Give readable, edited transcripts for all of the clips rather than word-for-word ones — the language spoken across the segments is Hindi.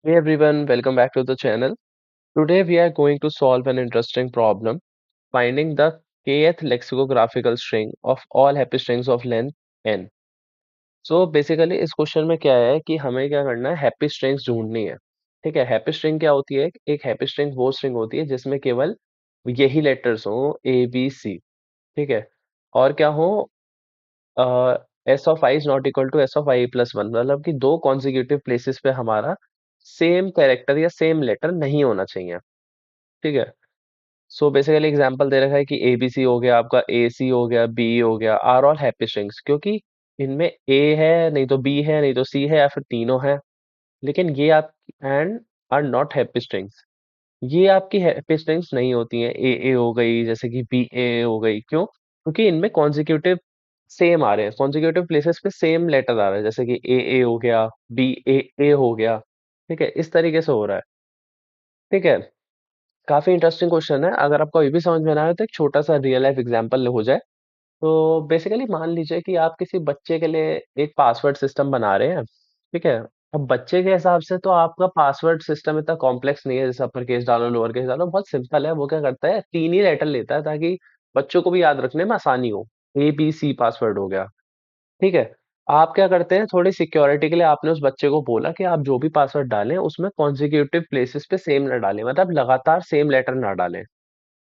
Hey everyone, welcome back to the channel. Today we are going to solve an interesting problem, finding the kth lexicographical string of all happy strings of length n. So basically इस क्वेश्चन में क्या है कि हमें क्या करना है, हैप्पी स्ट्रिंग्स ढूंढनी है। ठीक है, हैप्पी स्ट्रिंग क्या होती है? एक हैप्पी स्ट्रिंग वो स्ट्रिंग होती है जिसमें केवल यही लेटर्स हो, ए बी सी। ठीक है, और क्या हो, S of I is not equal to S of I plus one, मतलब कि दो कॉन्जिक्यूटिव प्लेसेस पे हमारा सेम कैरेक्टर या सेम लेटर नहीं होना चाहिए। ठीक है, सो बेसिकली एग्जांपल दे रखा है कि ए बी सी हो गया, आपका ए सी हो गया, बी हो गया, आर ऑल हैप्पी स्ट्रिंग्स, क्योंकि इनमें ए है, नहीं तो बी है, नहीं तो सी है, या फिर तीनों है। लेकिन ये आप and are not happy strings, ये आपकी हैप्पी स्ट्रिंग्स नहीं होती हैं। ए हो गई, जैसे कि बी ए हो गई, क्यों? क्योंकि इनमें कॉन्जिक्यूटिव सेम आ रहे हैं, कॉन्जिक्यूटिव प्लेसेस पे सेम लेटर आ रहा है, जैसे कि ए हो गया, बी ए हो गया। ठीक है, इस तरीके से हो रहा है। ठीक है, काफी इंटरेस्टिंग क्वेश्चन है। अगर आपको अभी भी समझ में ना आए तो एक छोटा सा रियल लाइफ एग्जांपल हो जाए। तो बेसिकली मान लीजिए कि आप किसी बच्चे के लिए एक पासवर्ड सिस्टम बना रहे हैं। ठीक है, अब बच्चे के हिसाब से तो आपका पासवर्ड सिस्टम इतना कॉम्प्लेक्स नहीं है, जैसे अपर केस डालो, लोअर केस डालो, बहुत सिंपल है। वो क्या करता है, तीन ही लेटर लेता है ताकि बच्चों को भी याद रखने में आसानी हो। ए बी सी पासवर्ड हो गया। ठीक है, आप क्या करते हैं, थोड़ी सिक्योरिटी के लिए आपने उस बच्चे को बोला कि आप जो भी पासवर्ड डालें उसमें कॉन्जिक्यूटिव प्लेसेस पे सेम ना डालें, मतलब लगातार सेम लेटर ना डालें।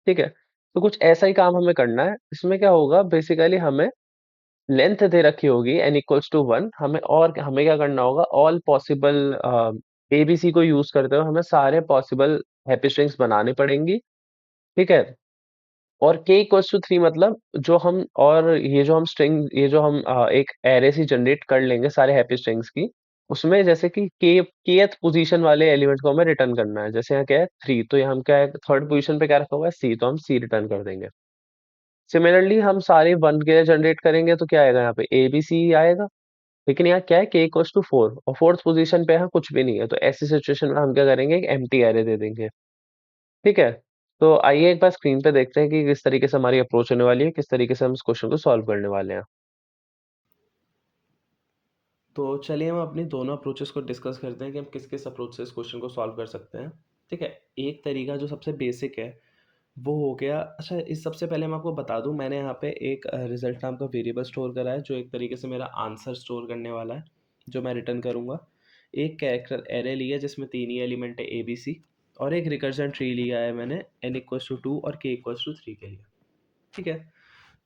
ठीक है, तो कुछ ऐसा ही काम हमें करना है। इसमें क्या होगा, बेसिकली हमें लेंथ दे रखी होगी n इक्वल्स टू वन, हमें क्या करना होगा, ऑल पॉसिबल एबीसी को यूज करते हुए हमें सारे पॉसिबल हैप्पी स्ट्रिंग्स बनानी पड़ेंगी। ठीक है, और k इक्वल्स टू थ्री, मतलब जो हम, और ये जो हम एक एरे से जनरेट कर लेंगे सारे हैप्पी स्ट्रिंग्स की, उसमें जैसे कि केथ पोजीशन वाले एलिमेंट को हमें रिटर्न करना है। जैसे यहाँ क्या है, थ्री, तो यहाँ हम क्या है, थर्ड पोजीशन पे क्या रखा हुआ है, सी, तो हम सी रिटर्न कर देंगे। सिमिलरली हम सारे वन के लिए जनरेट करेंगे तो क्या आएगा, यहाँ पे ए बी सी आएगा। लेकिन यहाँ क्या है, k इक्वल्स टू फोर, और फोर्थ पोजीशन पे यहाँ कुछ भी नहीं है, तो ऐसी सिचुएशन में हम क्या करेंगे, एक एम्प्टी एरे दे देंगे। ठीक है, तो आइए एक बार स्क्रीन पे देखते हैं कि किस तरीके से हमारी अप्रोच होने वाली है, किस तरीके से हम इस क्वेश्चन को सॉल्व करने वाले हैं। तो चलिए हम अपनी दोनों अप्रोचेस को डिस्कस करते हैं कि हम किस किस अप्रोच से इस क्वेश्चन को सॉल्व कर सकते हैं। ठीक है, एक तरीका जो सबसे बेसिक है वो हो गया। अच्छा, इस सबसे पहले मैं आपको बता दूं, मैंने यहाँ पे एक रिजल्ट नाम का वेरिएबल स्टोर करा है जो एक तरीके से मेरा आंसर स्टोर करने वाला है, जो मैं रिटर्न करूँगा। एक कैरेक्टर एरे लिया जिसमें तीन ही एलिमेंट है ए बी सी, और एक रिकर्जन ट्री लिया है मैंने एन इक्वल्स टू टू और के इक्वल्स टू थ्री के लिए। ठीक है,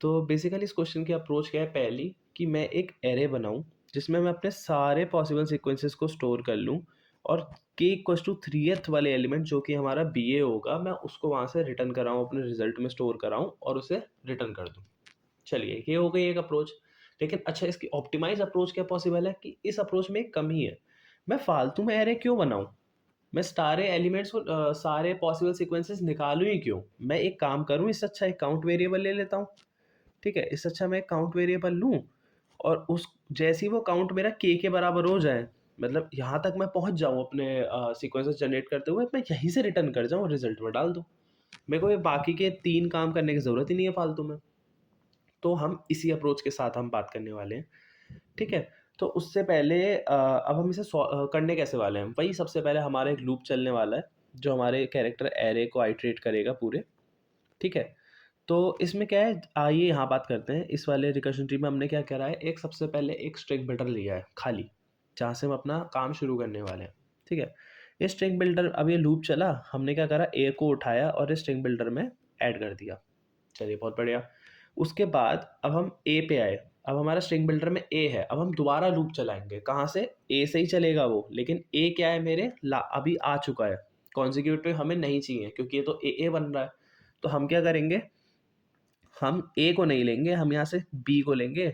तो बेसिकली इस क्वेश्चन की अप्रोच क्या है, पहली कि मैं एक एरे बनाऊं जिसमें मैं अपने सारे पॉसिबल सीक्वेंसेस को स्टोर कर लूं, और के इक्वल्स टू थ्रीथ वाले एलिमेंट जो कि हमारा बी ए होगा, मैं उसको वहां से रिटर्न कराऊं, अपने रिजल्ट में स्टोर कराऊं और उसे रिटर्न कर दूं। चलिए, ये हो गई एक अप्रोच। लेकिन अच्छा, इसकी ऑप्टिमाइज अप्रोच क्या पॉसिबल है कि इस अप्रोच में एक कमी है। मैं फालतू में एरे क्यों बनाऊं? मैं सारे एलिमेंट्स को सारे पॉसिबल सीक्वेंसेस निकालूं ही क्यों? मैं एक काम करूं, इससे अच्छा एक काउंट वेरिएबल ले लेता हूं। ठीक है, इससे अच्छा मैं एक काउंट वेरिएबल लूँ, और उस जैसे ही वो काउंट मेरा के बराबर हो जाए, मतलब यहाँ तक मैं पहुँच जाऊँ अपने सीक्वेंसेस जनरेट करते हुए, मैं यहीं से रिटर्न कर जाऊँ और रिजल्ट में डाल दूँ। मेरे को ये बाकी के तीन काम करने की ज़रूरत ही नहीं है फालतू में। तो हम इसी अप्रोच के साथ हम बात करने वाले हैं। ठीक है, तो उससे पहले अब हम इसे करने कैसे वाले हैं, वही सबसे पहले हमारा एक लूप चलने वाला है जो हमारे कैरेक्टर एरे को आइटरेट करेगा पूरे। ठीक है, तो इसमें क्या है, आइए यहाँ बात करते हैं। इस वाले रिकर्शन ट्री में हमने क्या करा है, एक सबसे पहले एक स्ट्रिंग बिल्डर लिया है खाली, जहाँ से हम अपना काम शुरू करने वाले हैं। ठीक है, ये स्ट्रिंग बिल्डर, अब ये लूप चला, हमने क्या करा, ए को उठाया और इस स्ट्रिंग बिल्डर में ऐड कर दिया। चलिए, बहुत बढ़िया। उसके बाद अब हम ए पे आए। अब हमारा स्ट्रिंग बिल्डर में ए है, अब हम दोबारा लूप चलाएंगे। कहाँ से? ए से ही चलेगा वो, लेकिन ए क्या है, मेरे अभी आ चुका है। कॉन्जिक्यूटिव हमें नहीं चाहिए क्योंकि ये तो ए बन रहा है। तो हम क्या करेंगे, हम ए को नहीं लेंगे, हम यहाँ से बी को लेंगे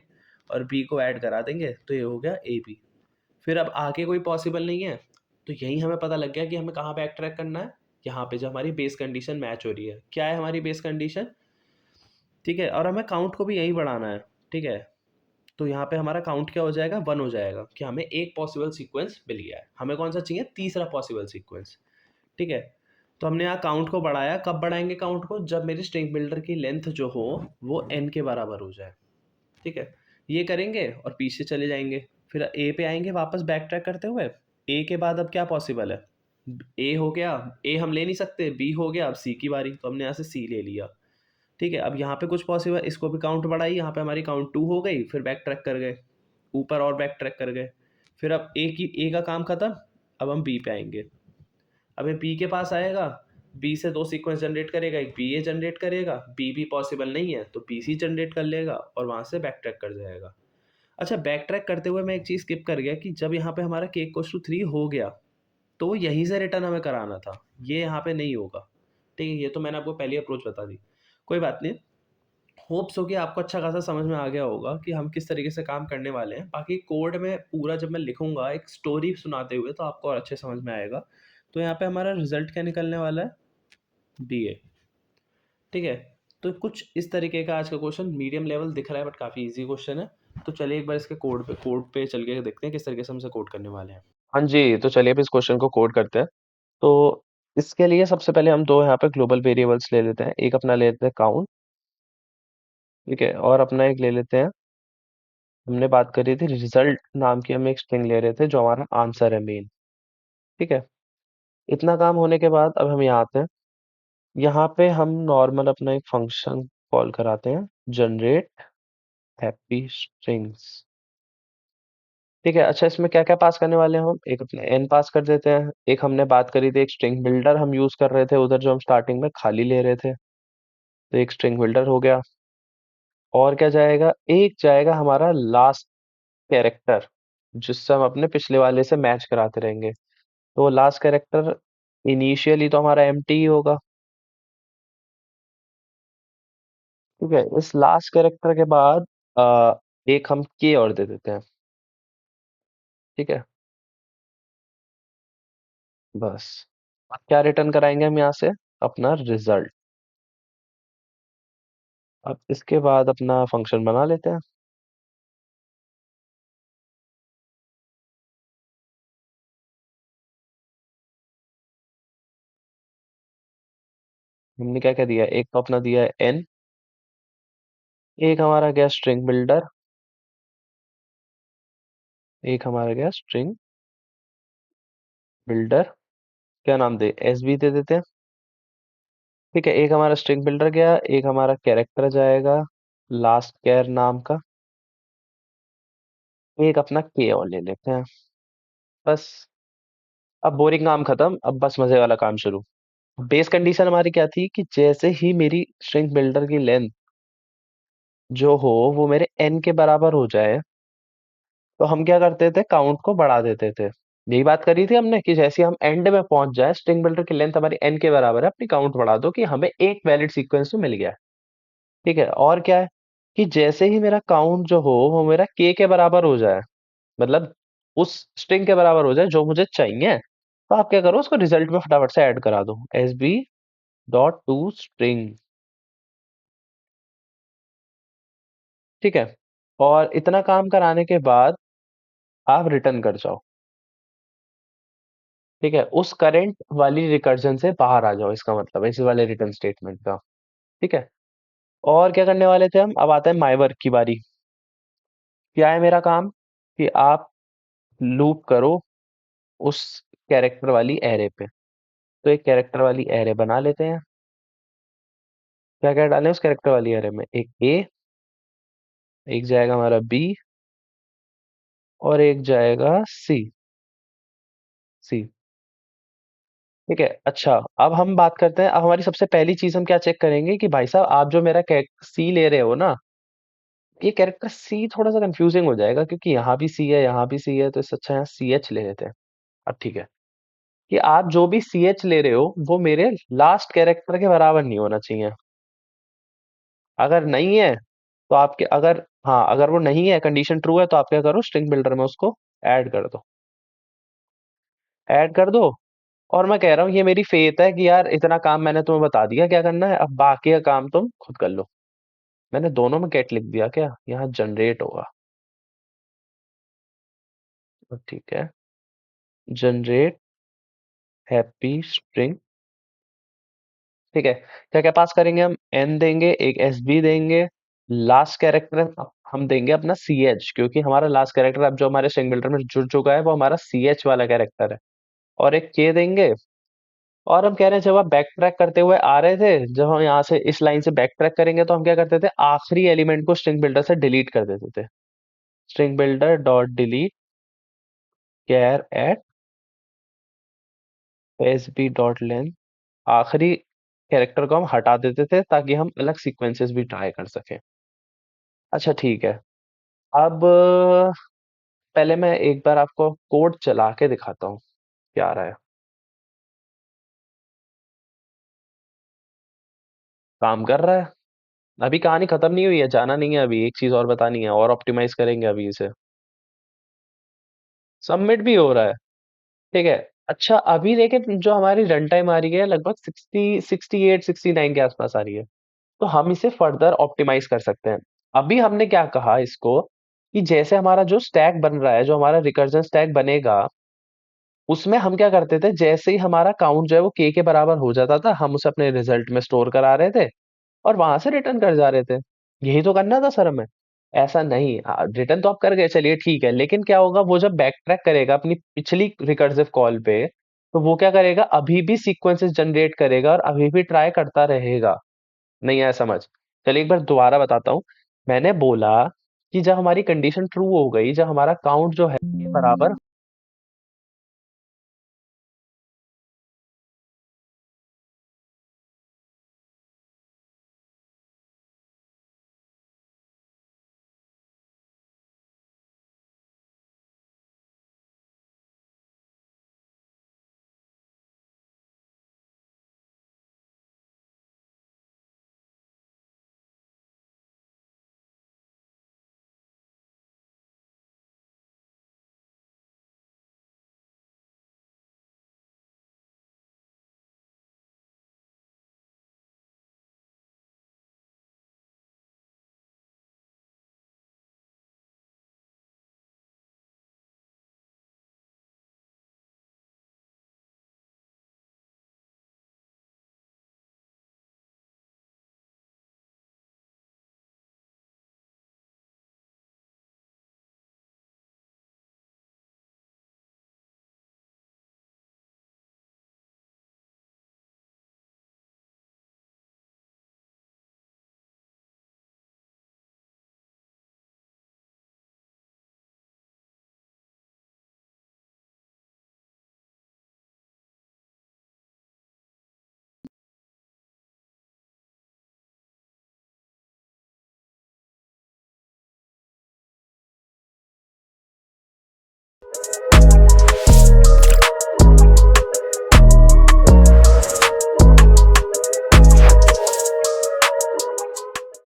और बी को ऐड करा देंगे, तो ये हो गया ए बी। फिर अब आगे कोई पॉसिबल नहीं है, तो यही हमें पता लग गया कि हमें कहाँ पे एक्ट्रैक्ट करना है। यहाँ पे जो हमारी बेस कंडीशन मैच हो रही है, क्या है हमारी बेस कंडीशन? ठीक है, और हमें काउंट को भी यही बढ़ाना है। ठीक है, तो यहाँ पे हमारा काउंट क्या हो जाएगा, वन हो जाएगा, कि हमें एक पॉसिबल सीक्वेंस मिल गया है। हमें कौन सा चाहिए? तीसरा पॉसिबल सीक्वेंस। ठीक है, तो हमने यहाँ काउंट को बढ़ाया। कब बढ़ाएंगे काउंट को? जब मेरी स्ट्रिंग बिल्डर की लेंथ जो हो वो n के बराबर हो जाए। ठीक है, ये करेंगे और पीछे चले जाएंगे, फिर ए पे आएंगे वापस बैक ट्रैक करते हुए। ए के बाद अब क्या पॉसिबल है? ए हो गया, ए हम ले नहीं सकते, बी हो गया, अब सी की बारी, तो हमने यहाँ से सी ले लिया। ठीक है, अब यहाँ पे कुछ पॉसिबल, इसको भी काउंट बढ़ाई, यहाँ पे हमारी काउंट 2 हो गई, फिर बैक ट्रैक कर गए, ऊपर और बैक ट्रैक कर गए। फिर अब ए का काम खत्म, अब हम बी पे आएंगे। अब ये बी के पास आएगा, बी से 2 सीक्वेंस जनरेट करेगा, एक बी ए जनरेट करेगा, बी भी पॉसिबल नहीं है तो बी सी जनरेट कर लेगा और वहाँ से बैक ट्रैक कर जाएगा। अच्छा, बैक ट्रैक करते हुए मैं एक चीज़ स्किप कर गया कि जब यहाँ पे हमारा के इक्वल्स टू 3 हो गया, तो वो यहीं से रिटर्न हमें कराना था, ये यहाँ पे नहीं होगा। ठीक है, ये तो मैंने आपको पहली अप्रोच बता दी। कोई बात नहीं, होप्स हो कि आपको अच्छा खासा समझ में आ गया होगा कि हम किस तरीके से काम करने वाले हैं। बाकी कोड में पूरा जब मैं लिखूंगा एक स्टोरी सुनाते हुए, तो आपको और अच्छे समझ में आएगा। तो यहाँ पे हमारा रिजल्ट क्या निकलने वाला है? बी ए। ठीक है, तो कुछ इस तरीके का आज का क्वेश्चन मीडियम लेवल दिख रहा है, बट काफ़ी इजी क्वेश्चन है। तो चलिए एक बार इसके कोड पे चल के देखते हैं किस तरीके से हम इसे कोड करने वाले हैं। हाँ जी, तो चलिए अब इस क्वेश्चन को कोड करते हैं। तो इसके लिए सबसे पहले हम दो यहाँ पे ग्लोबल वेरिएबल्स ले लेते हैं। एक अपना ले लेते हैं काउंट, ठीक है, और अपना एक ले लेते हैं, हमने बात करी थी रिजल्ट नाम की, हम एक स्ट्रिंग ले रहे थे जो हमारा आंसर है मेन। ठीक है, इतना काम होने के बाद अब हम यहाँ आते हैं। यहाँ पे हम नॉर्मल अपना एक फंक्शन कॉल कराते हैं, जनरेट हैप्पी स्ट्रिंग्स। ठीक है, अच्छा इसमें क्या क्या पास करने वाले हैं हम? एक अपने एन पास कर देते हैं, एक हमने बात करी थी एक स्ट्रिंग बिल्डर हम यूज कर रहे थे उधर, जो हम स्टार्टिंग में खाली ले रहे थे, तो एक स्ट्रिंग बिल्डर हो गया। और क्या जाएगा? एक जाएगा हमारा लास्ट कैरेक्टर, जिससे हम अपने पिछले वाले से मैच कराते रहेंगे। तो लास्ट कैरेक्टर इनिशियली तो हमारा एम्प्टी ही होगा। ठीक है, इस लास्ट कैरेक्टर के बाद एक हम के और दे देते हैं। ठीक है, बस। अब क्या रिटर्न कराएंगे हम यहाँ से? अपना रिजल्ट। अब इसके बाद अपना फंक्शन बना लेते हैं। हमने क्या क्या दिया है? एक तो अपना दिया है एन, एक हमारा गया स्ट्रिंग बिल्डर, एक हमारा गया स्ट्रिंग बिल्डर, क्या नाम दे? एस बी दे देते हैं। ठीक है, एक हमारा स्ट्रिंग बिल्डर गया, एक हमारा कैरेक्टर जाएगा लास्ट कैर नाम का, एक अपना के और ले लेते हैं। बस, अब बोरिंग काम खत्म, अब बस मजे वाला काम शुरू। बेस कंडीशन हमारी क्या थी कि जैसे ही मेरी स्ट्रिंग बिल्डर की लेंथ जो हो वो मेरे एन के बराबर हो जाए, तो हम क्या करते थे? काउंट को बढ़ा देते थे। यही बात करी थी हमने कि जैसे हम एंड में पहुंच जाए, स्ट्रिंग बिल्डर की लेंथ हमारी एन के बराबर है, अपनी काउंट बढ़ा दो कि हमें एक वैलिड सीक्वेंस तो मिल गया है। ठीक है, और क्या है कि जैसे ही मेरा काउंट जो हो वो मेरा के बराबर हो जाए, मतलब उस स्ट्रिंग के बराबर हो जाए जो मुझे चाहिए, तो आप क्या करो? उसको रिजल्ट में फटाफट से ऐड करा दो, S B dot to string. ठीक है, और इतना काम कराने के बाद आप रिटर्न कर जाओ। ठीक है, उस करंट वाली रिकर्जन से बाहर आ जाओ, इसका मतलब है इसी वाले रिटर्न स्टेटमेंट का। ठीक है, और क्या करने वाले थे हम? अब आता है माई वर्क की बारी। क्या है मेरा काम? कि आप लूप करो उस कैरेक्टर वाली एरे पे। तो एक कैरेक्टर वाली एरे बना लेते हैं। क्या क्या डालें उस कैरेक्टर वाली एरे में? एक ए, एक जाएगा हमारा बी, और एक जाएगा सी। सी। ठीक है, अच्छा अब हम बात करते हैं, अब हमारी सबसे पहली चीज हम क्या चेक करेंगे कि भाई साहब आप जो मेरा सी ले रहे हो ना, ये कैरेक्टर सी थोड़ा सा कंफ्यूजिंग हो जाएगा, क्योंकि यहाँ भी सी है यहाँ भी सी है, तो इससे अच्छा यहाँ सी एच ले लेते हैं। अब ठीक है, कि आप जो भी सी एच ले रहे हो वो मेरे लास्ट कैरेक्टर के बराबर नहीं होना चाहिए। अगर नहीं है तो आपके, अगर हाँ अगर वो नहीं है, कंडीशन ट्रू है, तो आप क्या करो? स्ट्रिंग बिल्डर में उसको ऐड कर दो। ऐड कर दो, और मैं कह रहा हूँ ये मेरी फेथ है कि यार इतना काम मैंने तुम्हें बता दिया क्या करना है, अब बाकी का काम तुम खुद कर लो। मैंने दोनों में गेट लिख दिया, क्या यहाँ जनरेट होगा? तो ठीक है, जनरेट हैप्पी स्ट्रिंग। ठीक है, क्या क्या पास करेंगे हम? एन देंगे, एक एस बी देंगे, लास्ट कैरेक्टर हम देंगे अपना सी एच, क्योंकि हमारा लास्ट कैरेक्टर अब जो हमारे स्ट्रिंग बिल्डर में जुड़ चुका है वो हमारा सी एच वाला कैरेक्टर है। और एक के देंगे। और हम कह रहे हैं जब आप बैक ट्रैक करते हुए आ रहे थे, जब हम यहाँ से इस लाइन से बैक ट्रैक करेंगे तो हम क्या करते थे, आखिरी एलिमेंट को स्ट्रिंग बिल्डर से डिलीट कर देते थे। String builder dot delete char at S B dot length, आखिरी कैरेक्टर को हम हटा देते थे ताकि हम अलग सीक्वेंसेस भी ट्राई कर सकें। अच्छा ठीक है। अब पहले मैं एक बार आपको कोड चला के दिखाता हूँ क्या आ रहा है। काम कर रहा है। अभी कहानी खत्म नहीं हुई है, जाना नहीं है अभी, एक चीज और बतानी है और ऑप्टिमाइज करेंगे अभी इसे। सबमिट भी हो रहा है। ठीक है। अच्छा अभी देखिए जो हमारी रन टाइम आ रही है लगभग 68 69 के आसपास आ रही है। तो हम इसे फर्दर ऑप्टिमाइज कर सकते हैं। अभी हमने क्या कहा इसको, कि जैसे हमारा जो स्टैक बन रहा है, जो हमारा रिकर्जन स्टैक बनेगा, उसमें हम क्या करते थे, जैसे ही हमारा काउंट जो है वो के बराबर हो जाता था, हम उसे अपने रिजल्ट में स्टोर करा रहे थे और वहां से रिटर्न कर जा रहे थे। यही तो करना था सर हमें। ऐसा नहीं, रिटर्न तो आप कर गए, चलिए ठीक है, लेकिन क्या होगा, वो जब बैक ट्रैक करेगा अपनी पिछली रिकर्सिव कॉल पे, तो वो क्या करेगा, अभी भी सीक्वेंसेस जनरेट करेगा और अभी भी ट्राई करता रहेगा। नहीं आया समझ? चलिए एक बार दोबारा बताता हूँ। मैंने बोला कि जब हमारी कंडीशन ट्रू हो गई, जब हमारा काउंट जो है के बराबर